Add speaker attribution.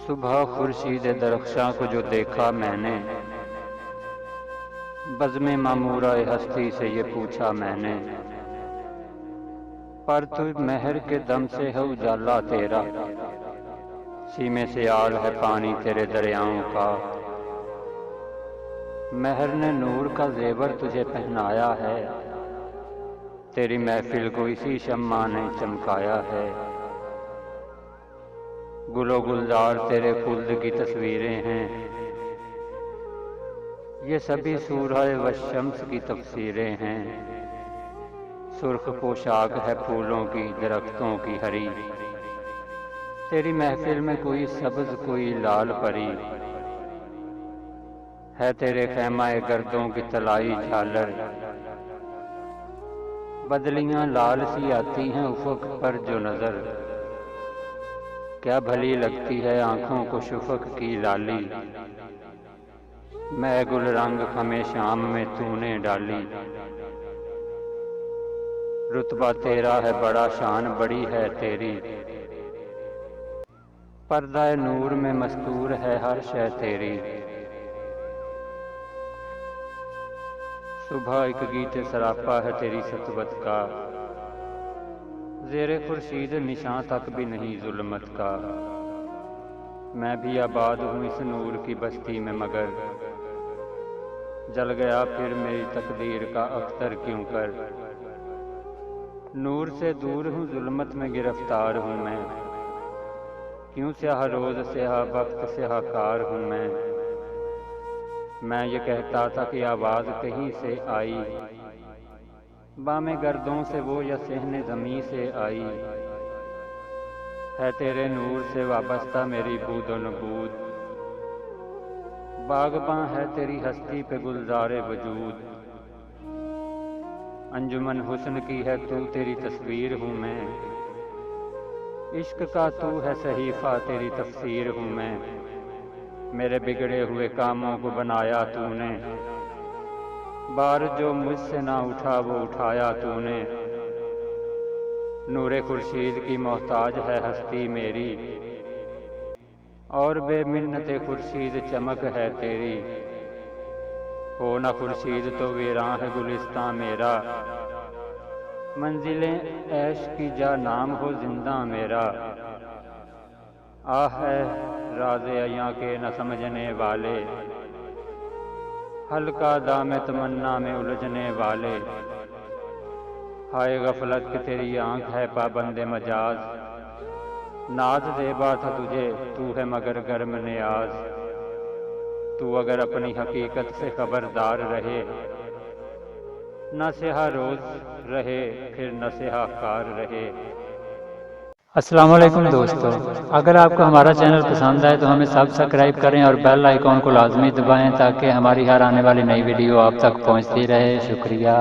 Speaker 1: सुबह खुर्शीद दरख्शां को जो देखा मैंने, बज़्म मामूरा हस्ती से ये पूछा मैंने, पर तू महर के दम से है उजाला तेरा, सीने से आड़ है पानी तेरे दरियाओं का। महर ने नूर का जेवर तुझे पहनाया है, तेरी महफिल को इसी शम्मा ने चमकाया है। गुलो गुलजार तेरे खुल्द की तस्वीरें हैं, ये सभी सूरह व शम्स की तफसीरें हैं। सुर्ख पोशाक है फूलों की दरख्तों की हरी, तेरी महफिल में कोई सब्ज कोई लाल परी है। तेरे खैमाए गर्दों की तलाई झालर, बदलियां लाल सी आती हैं उफक पर जो नजर। क्या भली लगती है आंखों को शुफक की लाली, मैं गुल रंग खमे शाम में तूने डाली। रुतबा तेरा है बड़ा शान बड़ी है तेरी, पर्दा नूर में मस्तूर है हर शय तेरी। सुबह एक गीत सरापा है तेरी सतवत का, ज़ेरे खुर्शीद निशान तक भी नहीं जुल्मत का। मैं भी आबाद हूँ इस नूर की बस्ती में, मगर जल गया फिर मेरी तकदीर का अख्तर क्यों कर। नूर से दूर हूँ जुल्मत में गिरफ्तार हूँ मैं, क्यों स्याह रोज स्याह वक्त स्याह कार हूँ मैं ये कहता था कि आवाज कहीं से आई, बामे गर्दों से वो या सहने ज़मीं से आई। है तेरे नूर से वाबस्ता मेरी बूदो नबूद, बागबां है तेरी हस्ती पे गुलजारे वजूद। अंजुमन हुस्न की है तू तेरी तस्वीर हूँ मैं, इश्क का तू है सहीफा तेरी तफसीर हूँ मैं। मेरे बिगड़े हुए कामों को बनाया तूने, बार जो मुझसे ना उठा वो उठाया तूने। नूरे खुर्शीद की मोहताज है हस्ती मेरी, और बेमिन्नते खुर्शीद चमक है तेरी। हो ना खुर्शीद तो वीरां है गुलिस्तां मेरा, मंजिलें ऐश की जा नाम हो जिंदा मेरा। आह है राज़े अयां के न समझने वाले, हल्का दाम तमन्ना में उलझने वाले। हाय गफलत कि तेरी आंख है पाबंदे मजाज, नाज ज़ेबा था तुझे तू है मगर गर्म नियाज। तू अगर अपनी हकीकत से खबरदार रहे, न स्याह रोज रहे फिर न स्याह कार रहे।
Speaker 2: अस्सलाम वालेकुम दोस्तों, अगर आपको हमारा चैनल पसंद आए तो हमें सब्सक्राइब करें और बेल आइकॉन को लाजमी दबाएं ताकि हमारी हर आने वाली नई वीडियो आप तक पहुंचती रहे। शुक्रिया।